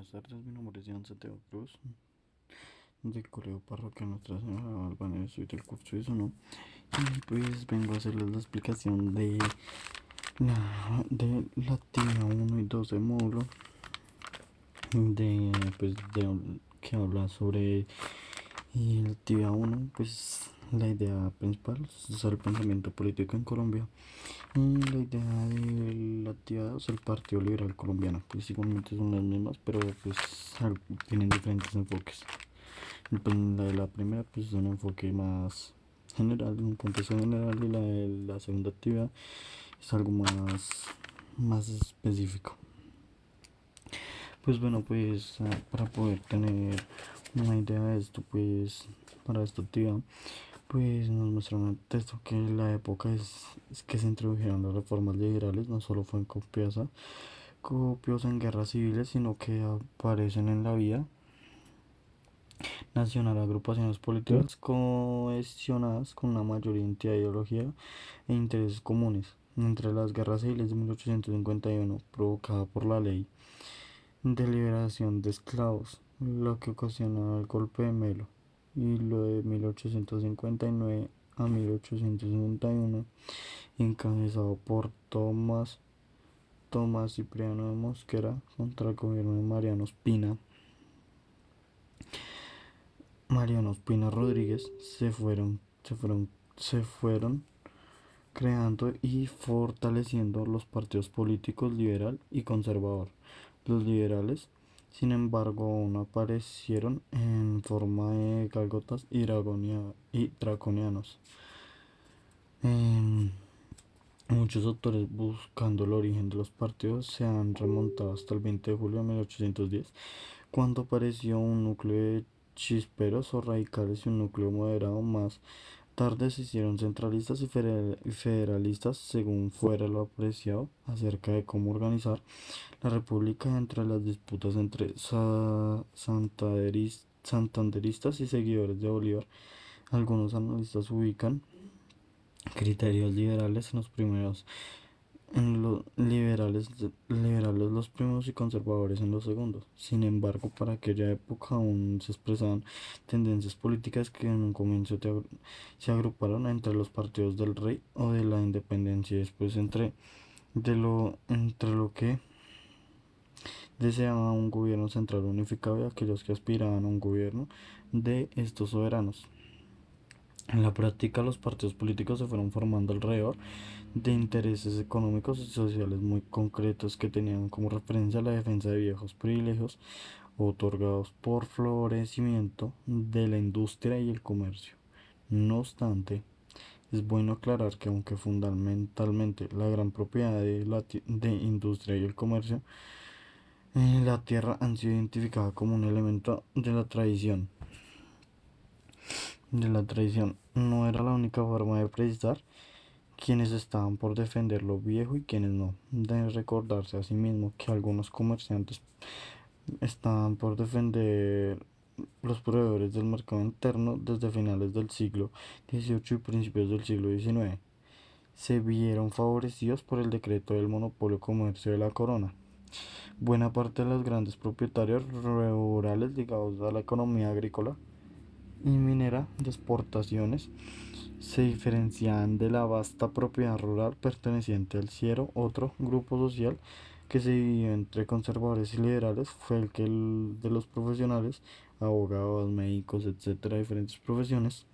Buenas tardes, mi nombre es Iván Santiago Cruz, del Colegio Parroquial Nuestra Señora de Valvanera, soy del curso de ¿no? Y pues vengo a hacerles la explicación de la actividad 1 y 2 del módulo, que habla sobre la actividad 1, pues la idea principal es el pensamiento político en Colombia. Y la idea de la actividad es el Partido Liberal Colombiano, pues igualmente son las mismas, pero pues tienen diferentes enfoques. Pues la de la primera pues es un enfoque más general, un contexto general, y la de la segunda actividad es algo más específico. Pues bueno, pues para poder tener una idea de esto, pues para esta actividad, pues nos muestran el texto que la época es que se introdujeron las reformas liberales, no solo fue en copiosa en guerras civiles, sino que aparecen en la vida nacional agrupaciones políticas cohesionadas con una mayor identidad, ideología e intereses comunes. Entre las guerras civiles de 1851, provocada por la ley de liberación de esclavos, lo que ocasionó el golpe de Melo, y lo de 1859 a 1861, encabezado por Tomás Cipriano de Mosquera contra el gobierno de Mariano Espina Rodríguez, se fueron creando y fortaleciendo los partidos políticos liberal y conservador. Los liberales, sin embargo, aún aparecieron en forma de galgotas y draconianos. Em, Muchos autores buscando el origen de los partidos se han remontado hasta el 20 de julio de 1810, cuando apareció un núcleo de chisperos o radicales y un núcleo moderado. Más tarde se hicieron centralistas y federalistas según fuera lo apreciado acerca de cómo organizar la república entre las disputas entre santanderistas y seguidores de Bolívar. Algunos analistas ubican criterios liberales en los primeros, en los liberales los primeros y conservadores en los segundos. Sin embargo, para aquella época aún se expresaban tendencias políticas que en un comienzo se agruparon entre los partidos del rey o de la independencia, y después entre lo que deseaba un gobierno central unificado y aquellos que aspiraban a un gobierno de estos soberanos. En la práctica, los partidos políticos se fueron formando alrededor de intereses económicos y sociales muy concretos que tenían como referencia la defensa de viejos privilegios otorgados por florecimiento de la industria y el comercio. No obstante, es bueno aclarar que aunque fundamentalmente la gran propiedad de industria y el comercio, la tierra han sido identificadas como un elemento de la tradición, no era la única forma de precisar quienes estaban por defender lo viejo y quienes no. Debe recordarse asimismo que algunos comerciantes estaban por defender los proveedores del mercado interno desde finales del siglo XVIII y principios del siglo XIX. Se vieron favorecidos por el decreto del monopolio comercio de la corona. Buena parte de los grandes propietarios rurales ligados a la economía agrícola y minera de exportaciones se diferenciaban de la vasta propiedad rural perteneciente al Ciero. Otro grupo social que se dividió entre conservadores y liberales fue el de los profesionales, abogados, médicos, etcétera, diferentes profesiones,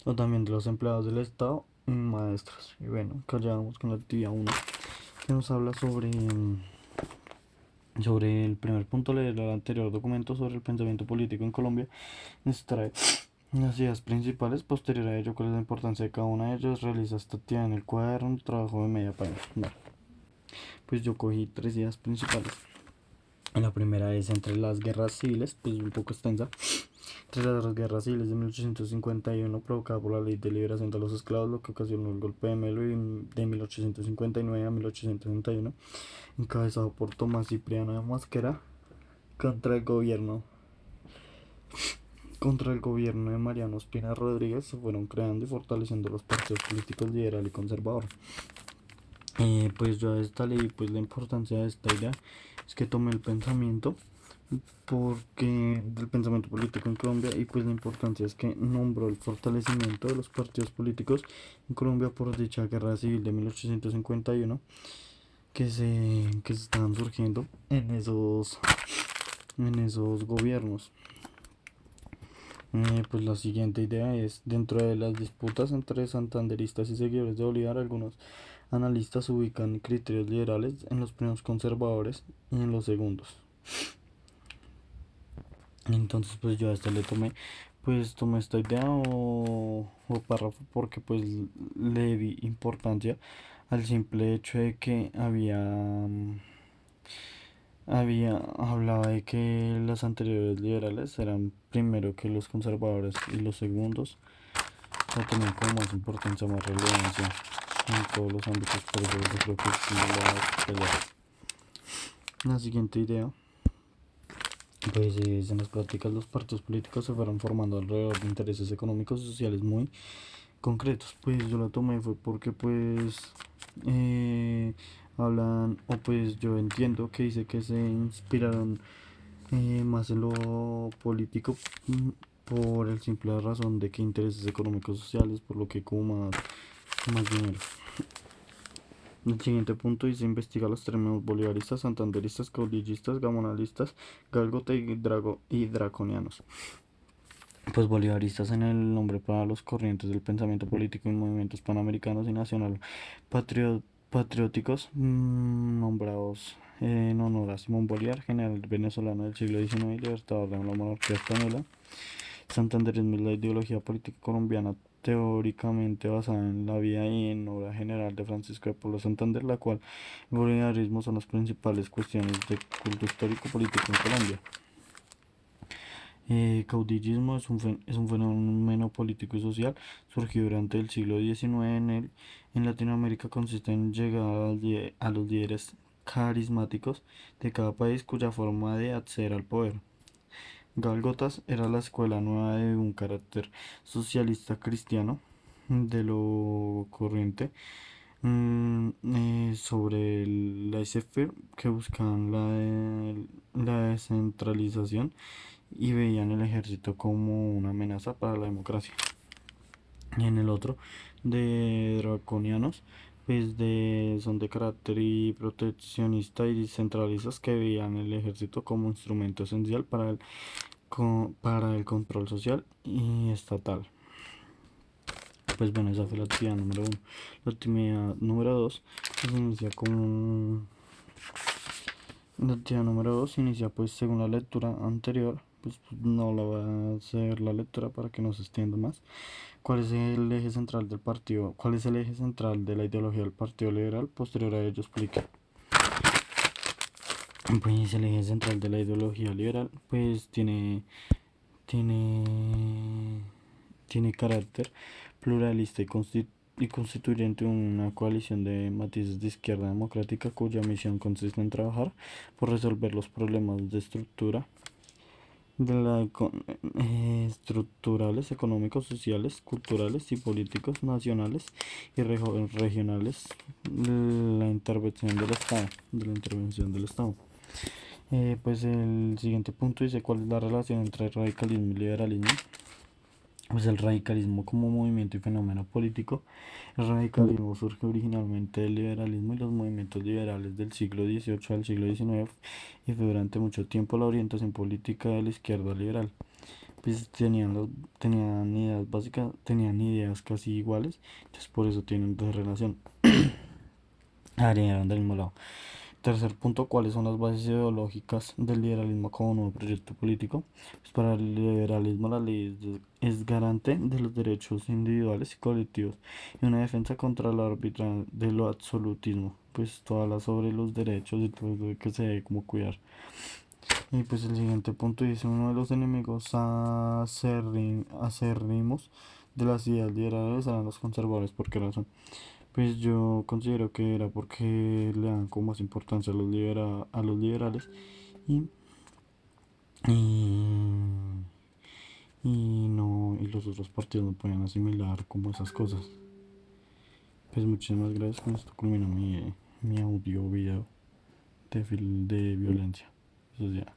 o también de los empleados del Estado y maestros. Y bueno, acá ya vamos con la actividad 1, que nos habla sobre el primer punto, leer el anterior documento sobre el pensamiento político en Colombia. Nos trae las ideas principales. Posterior a ello, cuál es la importancia de cada una de ellas. Realiza esta actividad en el cuaderno, un trabajo de media página. Bueno, pues yo cogí tres ideas principales. La primera es entre las guerras civiles, pues un poco extensa. Entre las guerras civiles de 1851, provocada por la ley de liberación de los esclavos, lo que ocasionó el golpe de Melo, de 1859 a 1861, encabezado por Tomás Cipriano de Mosquera, contra el gobierno contra el gobierno de Mariano Espina Rodríguez, se fueron creando y fortaleciendo los partidos políticos liberal y conservador. Pues yo a esta leí pues la importancia de esta idea es que tomé el pensamiento porque del pensamiento político en Colombia y pues la importancia es que nombró el fortalecimiento de los partidos políticos en Colombia por dicha guerra civil de 1851 que se estaban surgiendo en esos gobiernos. Pues la siguiente idea es, dentro de las disputas entre santanderistas y seguidores de Bolívar, algunos analistas ubican criterios liberales en los primeros conservadores y en los segundos. Entonces pues yo a esta le tomé esta idea o párrafo porque pues le di importancia al simple hecho de que hablaba de que los anteriores liberales eran primero que los conservadores y los segundos no tenían como más importancia, más relevancia en todos los ámbitos, por eso yo creo que sí la pelea. La siguiente idea, pues es en las prácticas los partidos políticos se fueron formando alrededor de intereses económicos y sociales muy concretos. Pues yo la tomé fue porque pues eh, hablan, o pues yo entiendo que dice que se inspiraron más en lo político por el simple razón de que intereses económicos sociales, por lo que como más dinero. El siguiente punto dice investiga los términos bolivaristas, santanderistas, caudillistas, gamonalistas, gálgota y draconianos. Pues bolivaristas en el nombre para los corrientes del pensamiento político y movimientos panamericanos y nacional patrióticos nombrados en honor a Simón Bolívar, general venezolano del siglo XIX y libertador de la monarquía española. Santanderismo es la ideología política colombiana teóricamente basada en la vida y en obra general de Francisco de Polo Santander, la cual el bolivarismo son las principales cuestiones de culto histórico político en Colombia. Caudillismo es un fenómeno político y social surgido durante el siglo XIX en Latinoamérica. Consiste en llegar a los líderes carismáticos de cada país cuya forma de acceder al poder. Gálgotas era la escuela nueva de un carácter socialista cristiano de lo corriente sobre el laissez-faire que buscaban la descentralización y veían el ejército como una amenaza para la democracia. Y en el otro, de draconianos, pues son de carácter y proteccionista y centralistas que veían el ejército como instrumento esencial para el control social y estatal. Pues bueno, esa fue la actividad número uno. La actividad número dos pues inicia con la actividad número 2 inicia pues según la lectura anterior, pues no la voy a hacer la lectura para que no se extienda más. ¿Cuál es el eje central del partido? ¿Cuál es el eje central de la ideología del Partido Liberal? Posterior a ello explica. Pues el eje central de la ideología liberal pues tiene, tiene carácter pluralista y constituyente una coalición de matices de izquierda democrática cuya misión consiste en trabajar por resolver los problemas de estructura estructurales, económicos, sociales, culturales y políticos nacionales y regionales de la intervención del Estado. Pues el siguiente punto dice cuál es la relación entre radicalismo y liberalismo. Pues el radicalismo como movimiento y fenómeno político. El radicalismo surge originalmente del liberalismo y los movimientos liberales del siglo XVIII al siglo XIX y fue durante mucho tiempo la orientación política de la izquierda liberal. Pues tenían ideas básicas, tenían ideas casi iguales, entonces por eso tienen relación. Eran del mismo lado. Tercer punto, ¿cuáles son las bases ideológicas del liberalismo como nuevo proyecto político? Pues para el liberalismo la ley es garante de los derechos individuales y colectivos y una defensa contra la arbitrariedad de lo absolutismo. Pues todo habla sobre los derechos y todo eso que se debe como cuidar. Y pues el siguiente punto dice, uno de los enemigos acérrimos de las ideas liberales eran los conservadores. ¿Por qué razón? Pues yo considero que era porque le dan como más importancia a los liberales y, y, y los otros partidos no pueden asimilar como esas cosas. Pues muchísimas gracias, con esto culmina mi audio video de violencia. Eso ya.